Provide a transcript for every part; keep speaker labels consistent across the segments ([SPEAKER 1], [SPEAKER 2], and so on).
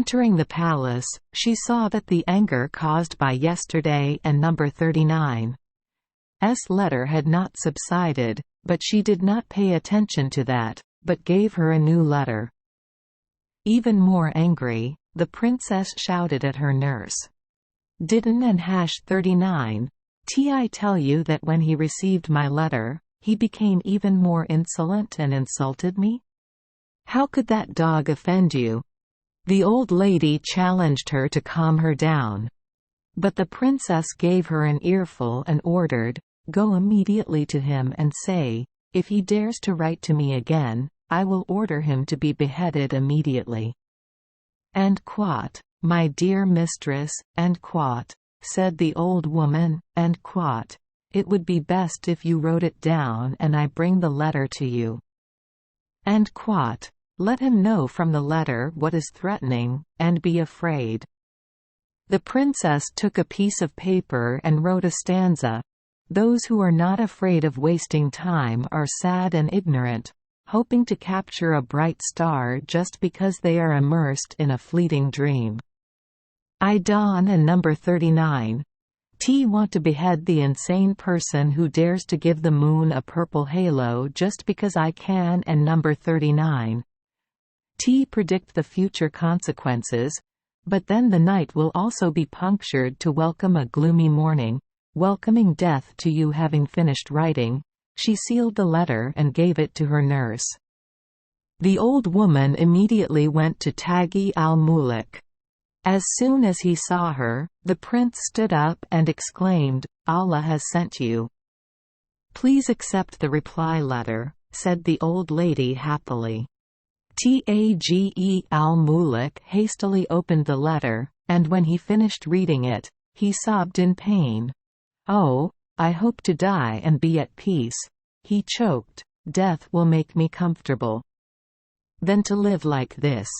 [SPEAKER 1] Entering the palace, she saw that the anger caused by yesterday and number 39's letter had not subsided, but she did not pay attention to that, but gave her a new letter. Even more angry, the princess shouted at her nurse. "Didn't and #39 I tell you that when he received my letter, he became even more insolent and insulted me? How could that dog offend you?" The old lady challenged her to calm her down. But the princess gave her an earful and ordered, "Go immediately to him and say, if he dares to write to me again, I will order him to be beheaded immediately." "And quot, my dear mistress, and quot," said the old woman, "and quot, it would be best if you wrote it down and I bring the letter to you. And quot, let him know from the letter what is threatening, and be afraid." The princess took a piece of paper and wrote a stanza. "Those who are not afraid of wasting time are sad and ignorant, hoping to capture a bright star just because they are immersed in a fleeting dream. I dawn and number 39 want to behead the insane person who dares to give the moon a purple halo just because I can, and number 39 predict the future consequences, but then the night will also be punctured to welcome a gloomy morning, welcoming death to you." Having finished writing, she sealed the letter and gave it to her nurse. The old woman immediately went to Taghi al-Muluk. As soon as he saw her, the prince stood up and exclaimed, "Allah has sent you." "Please accept the reply letter," said the old lady happily. Taghi al-Muluk hastily opened the letter, and when he finished reading it, he sobbed in pain. "Oh, I hope to die and be at peace," he choked. "Death will make me comfortable. Than to live like this."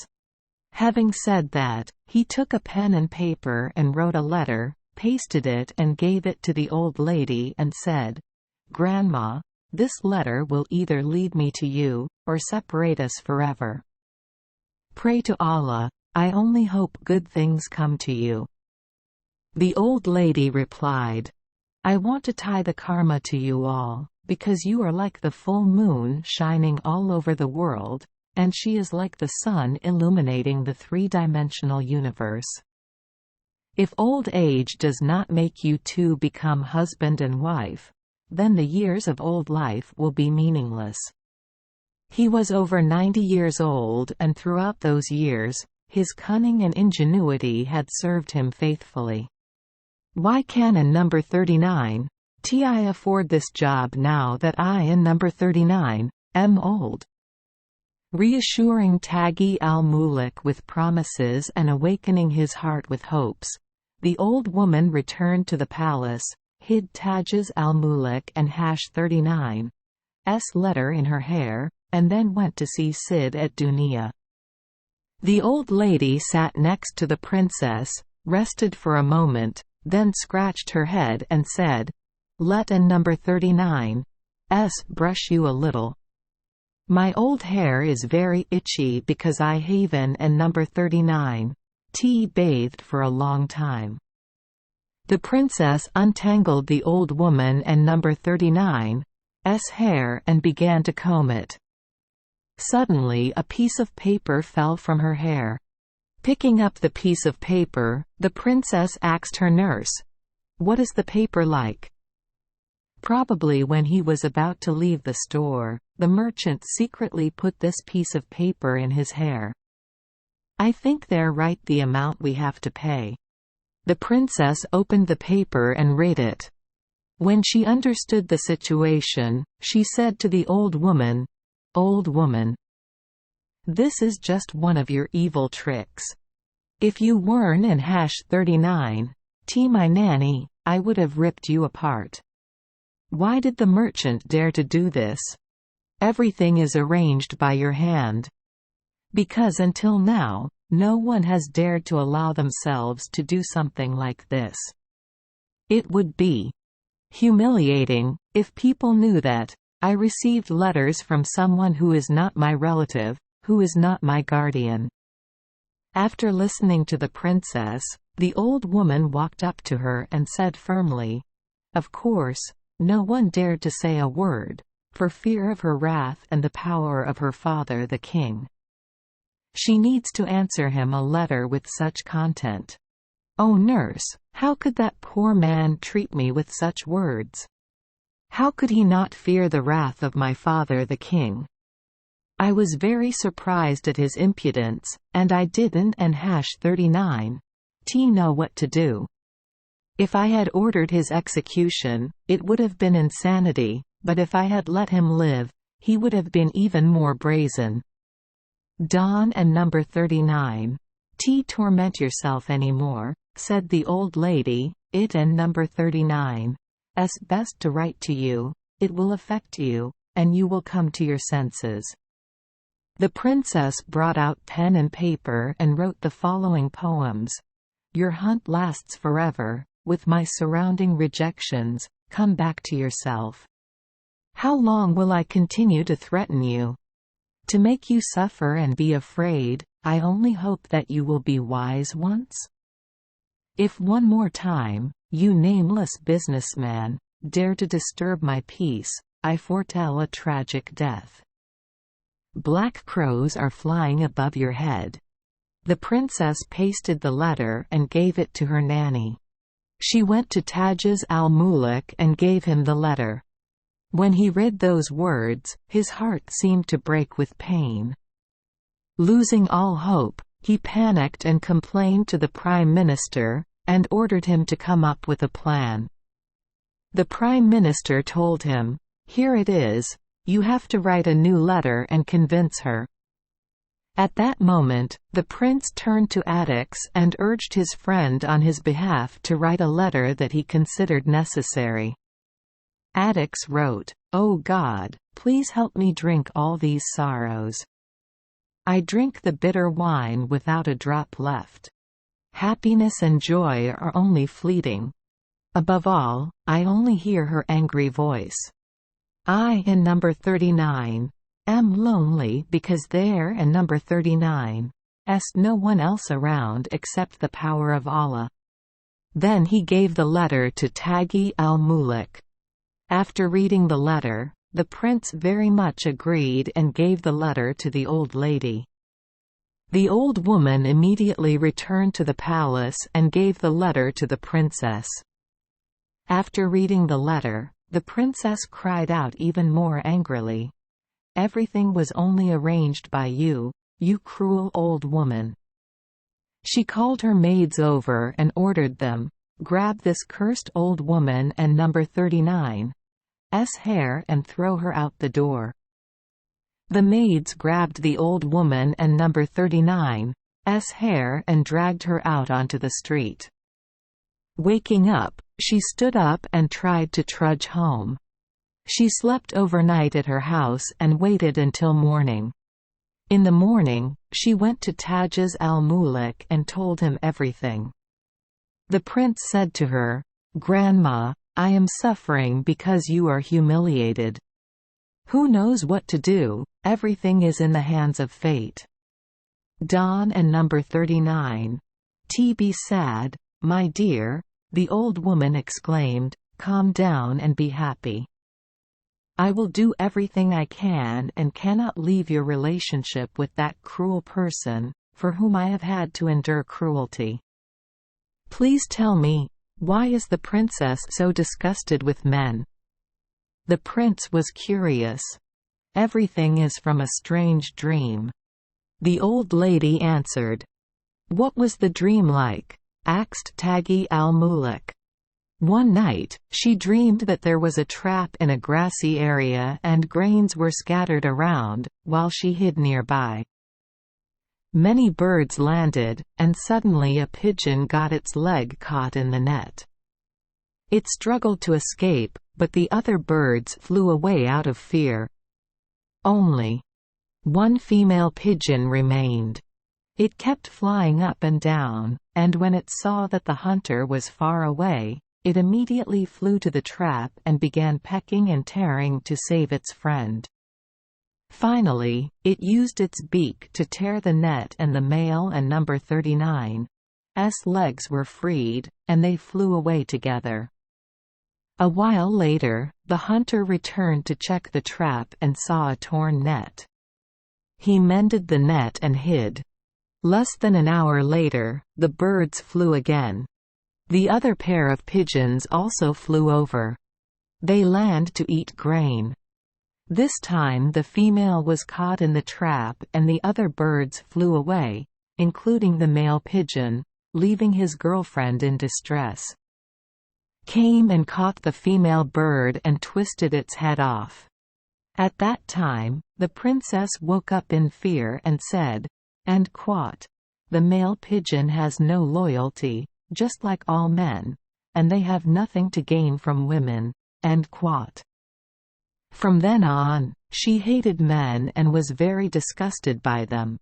[SPEAKER 1] Having said that, he took a pen and paper and wrote a letter, pasted it and gave it to the old lady and said, "Grandma, this letter will either lead me to you, or separate us forever. Pray to Allah, I only hope good things come to you." The old lady replied, "I want to tie the karma to you all, because you are like the full moon shining all over the world, and she is like the sun illuminating the three-dimensional universe. If old age does not make you two become husband and wife, then the years of old life will be meaningless." He was over 90 years old, and throughout those years, his cunning and ingenuity had served him faithfully. "Why can and number 39 I afford this job now that I and number 39 am old?" Reassuring Taghi al-Muluk with promises and awakening his heart with hopes, the old woman returned to the palace, hid Tages al-Muluk and #39's letter in her hair, and then went to see Sid at Dunia. The old lady sat next to the princess, rested for a moment, then scratched her head and said, "Let and number 39's brush you a little. My old hair is very itchy because I haven and number 39's bathed for a long time." The princess untangled the old woman and number 39's hair and began to comb it. Suddenly a piece of paper fell from her hair. Picking up the piece of paper, the princess asked her nurse, "What is the paper like?" Probably when he was about to leave the store, the merchant secretly put this piece of paper in his hair. "I think they're right the amount we have to pay." The princess opened the paper and read it. When she understood the situation, she said to the old woman, "Old woman, this is just one of your evil tricks. If you weren't in #39 my nanny, I would have ripped you apart. Why did the merchant dare to do this? Everything is arranged by your hand. Because until now, no one has dared to allow themselves to do something like this. It would be humiliating if people knew that I received letters from someone who is not my relative, who is not my guardian. After listening to the princess, the old woman walked up to her and said firmly, "Of course, no one dared to say a word, for fear of her wrath and the power of her father the king. She needs to answer him a letter with such content. Oh nurse, how could that poor man treat me with such words? How could he not fear the wrath of my father the king? I was very surprised at his impudence, and I didn't and #39 know what to do. If I had ordered his execution, it would have been insanity, but if I had let him live, he would have been even more brazen. Don and number 39. Torment yourself any more," said the old lady. "It and number 39's best to write to you. It will affect you, and you will come to your senses." The princess brought out pen and paper and wrote the following poems. "Your hunt lasts forever. With my surrounding rejections, come back to yourself. How long will I continue to threaten you? To make you suffer and be afraid, I only hope that you will be wise once? If one more time, you nameless businessman, dare to disturb my peace, I foretell a tragic death. Black crows are flying above your head." The princess pasted the letter and gave it to her nanny. She went to Tajiz al-Muluk and gave him the letter. When he read those words, his heart seemed to break with pain. Losing all hope, he panicked and complained to the Prime Minister, and ordered him to come up with a plan. The Prime Minister told him, "Here it is. You have to write a new letter and convince her." At that moment, the prince turned to Addix and urged his friend on his behalf to write a letter that he considered necessary. Addix wrote, "O God, please help me drink all these sorrows. I drink the bitter wine without a drop left. Happiness and joy are only fleeting. Above all, I only hear her angry voice. I in number 39 am lonely because there and number 39 no one else around except the power of Allah." Then he gave the letter to Taghi al-Muluk. After reading the letter, the prince very much agreed and gave the letter to the old lady. The old woman immediately returned to the palace and gave the letter to the princess. After reading the letter, the princess cried out even more angrily, "Everything was only arranged by you, you cruel old woman." She called her maids over and ordered them, "Grab this cursed old woman and number 39's hair and throw her out the door." The maids grabbed the old woman and number 39's hair and dragged her out onto the street. Waking up, she stood up and tried to trudge home. She slept overnight at her house and waited until morning. In the morning, she went to Tajiz al-Muluk and told him everything. The prince said to her, "Grandma, I am suffering because you are humiliated. Who knows what to do? Everything is in the hands of fate." Don and number 39. Be sad, my dear," the old woman exclaimed, "calm down and be happy. I will do everything I can and cannot leave your relationship with that cruel person, for whom I have had to endure cruelty. Please tell me, why is the princess so disgusted with men?" The prince was curious. "Everything is from a strange dream." The old lady answered. "What was the dream like?" asked Taghi al-Muluk. "One night, she dreamed that there was a trap in a grassy area and grains were scattered around, while she hid nearby. Many birds landed, and suddenly a pigeon got its leg caught in the net. It struggled to escape, but the other birds flew away out of fear. Only one female pigeon remained. It kept flying up and down, and when it saw that the hunter was far away, it immediately flew to the trap and began pecking and tearing to save its friend. Finally, it used its beak to tear the net, and the male and number 39's legs were freed, and they flew away together. A while later, the hunter returned to check the trap and saw a torn net. He mended the net and hid. Less than an hour later, the birds flew again. The other pair of pigeons also flew over. They land to eat grain. This time the female was caught in the trap and the other birds flew away, including the male pigeon, leaving his girlfriend in distress. Came and caught the female bird and twisted its head off. At that time, the princess woke up in fear and said, "And quote, the male pigeon has no loyalty, just like all men, and they have nothing to gain from women." End quote. From then on, she hated men and was very disgusted by them.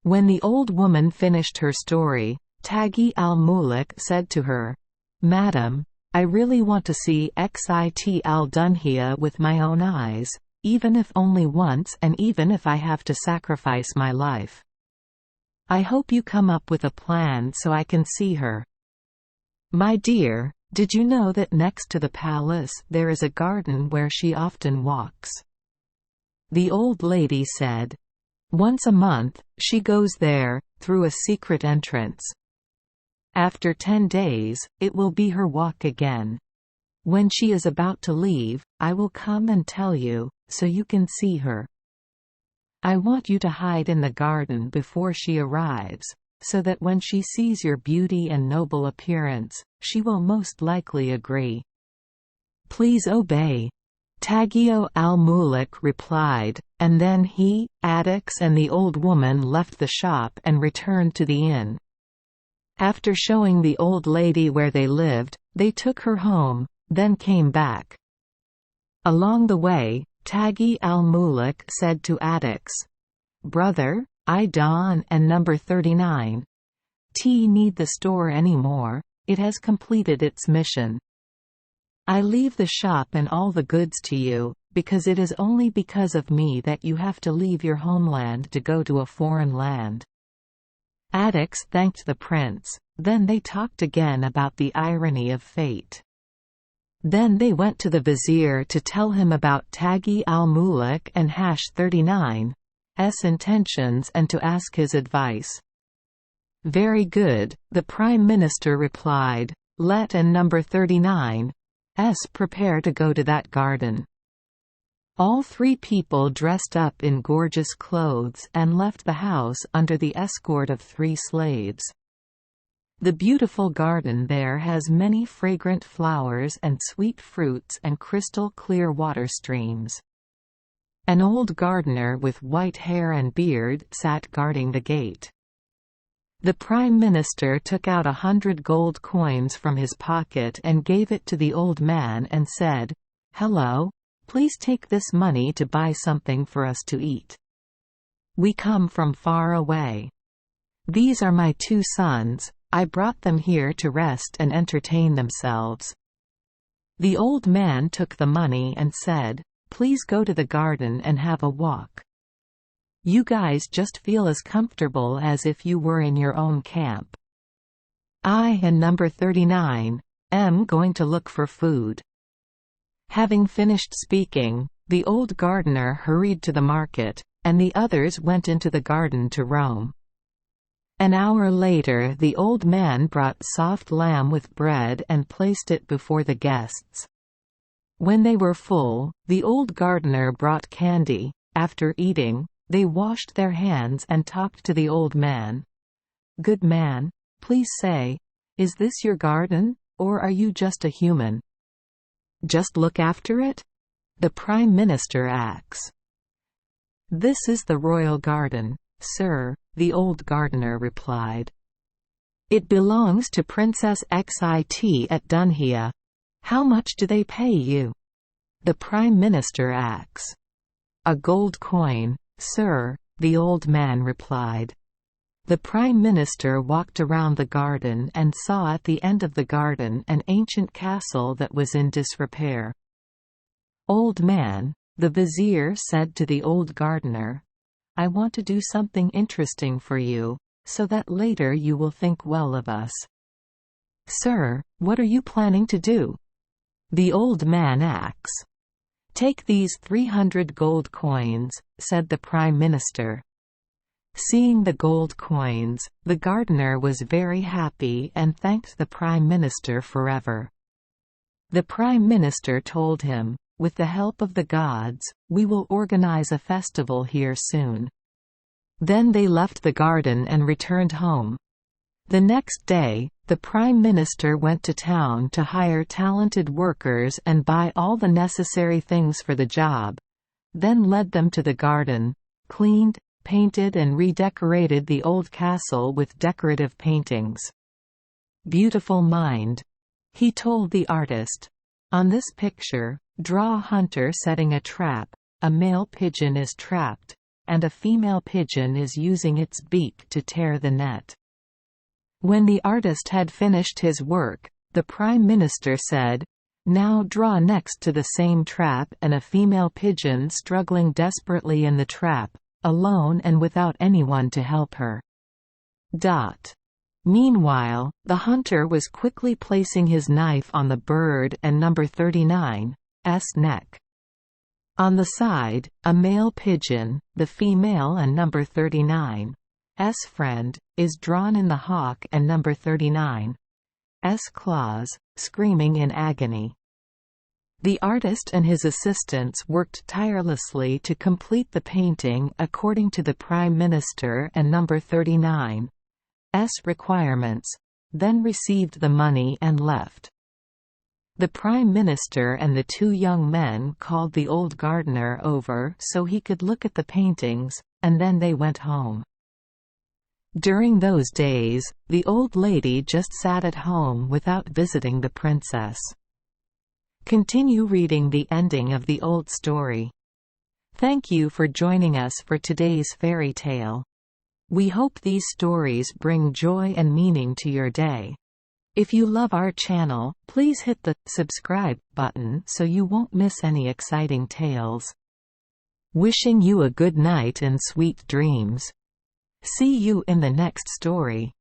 [SPEAKER 1] When the old woman finished her story, Taghi al-Muluk said to her, "Madam, I really want to see Xit al-Dunhiya with my own eyes, even if only once and even if I have to sacrifice my life. I hope you come up with a plan so I can see her." "My dear, did you know that next to the palace there is a garden where she often walks?" The old lady said. "Once a month, she goes there, through a secret entrance. After 10 days, it will be her walk again. When she is about to leave, I will come and tell you, so you can see her. I want you to hide in the garden before she arrives, so that when she sees your beauty and noble appearance, she will most likely agree. Please obey." Taghi al-Muluk replied, and then he, Addix and the old woman left the shop and returned to the inn. After showing the old lady where they lived, they took her home, then came back. Along the way, Taghi al-Muluk said to Addix, "Brother, I Don and number 39 need the store anymore, it has completed its mission. I leave the shop and all the goods to you, because it is only because of me that you have to leave your homeland to go to a foreign land." Addix thanked the prince, then they talked again about the irony of fate. Then they went to the vizier to tell him about Taghi al-Muluk and #39's intentions and to ask his advice. "Very good," the prime minister replied, "let and number 39's prepare to go to that garden." All 3 people dressed up in gorgeous clothes and left the house under the escort of 3 slaves. The beautiful garden there has many fragrant flowers and sweet fruits and crystal-clear water streams. An old gardener with white hair and beard sat guarding the gate. The prime minister took out 100 gold coins from his pocket and gave it to the old man and said, "Hello, please take this money to buy something for us to eat. We come from far away. These are my 2 sons, I brought them here to rest and entertain themselves." The old man took the money and said, "Please go to the garden and have a walk. You guys just feel as comfortable as if you were in your own camp. I and number 39 am going to look for food." Having finished speaking, the old gardener hurried to the market, and the others went into the garden to roam. An hour later the old man brought soft lamb with bread and placed it before the guests. When they were full, the old gardener brought candy. After eating, they washed their hands and talked to the old man. "Good man, please say, is this your garden, or are you just a human? Just look after it?" the prime minister asks. "This is the royal garden, sir," the old gardener replied. "It belongs to Princess Xit at Dunhiya. How much do they pay you?" the prime minister asks. "A gold coin, sir," the old man replied. The prime minister walked around the garden and saw at the end of the garden an ancient castle that was in disrepair. "Old man, The vizier said to the old gardener, "I want to do something interesting for you, so that later you will think well of us." "Sir, what are you planning to do?" the old man asks. "Take these 300 gold coins," said the Prime Minister. Seeing the gold coins, the gardener was very happy and thanked the Prime Minister forever. The Prime Minister told him, "With the help of the gods, we will organize a festival here soon." Then they left the garden and returned home. The next day, the Prime Minister went to town to hire talented workers and buy all the necessary things for the job, then led them to the garden, cleaned, painted and redecorated the old castle with decorative paintings. "Beautiful mind," he told the artist. "On this picture, draw a hunter setting a trap, a male pigeon is trapped, and a female pigeon is using its beak to tear the net." When the artist had finished his work, the Prime Minister said, "Now draw next to the same trap and a female pigeon struggling desperately in the trap, alone and without anyone to help her." Meanwhile, the hunter was quickly placing his knife on the bird and number 39's neck. On the side, a male pigeon, the female and number 39's friend, is drawn in the hawk and number 39's claws, screaming in agony. The artist and his assistants worked tirelessly to complete the painting according to the Prime Minister and number 39's requirements, then received the money and left. The Prime Minister and the two young men called the old gardener over so he could look at the paintings, and then they went home. During those days, the old lady just sat at home without visiting the princess. Continue reading the ending of the old story. Thank you for joining us for today's fairy tale. We hope these stories bring joy and meaning to your day. If you love our channel, please hit the subscribe button so you won't miss any exciting tales. Wishing you a good night and sweet dreams. See you in the next story.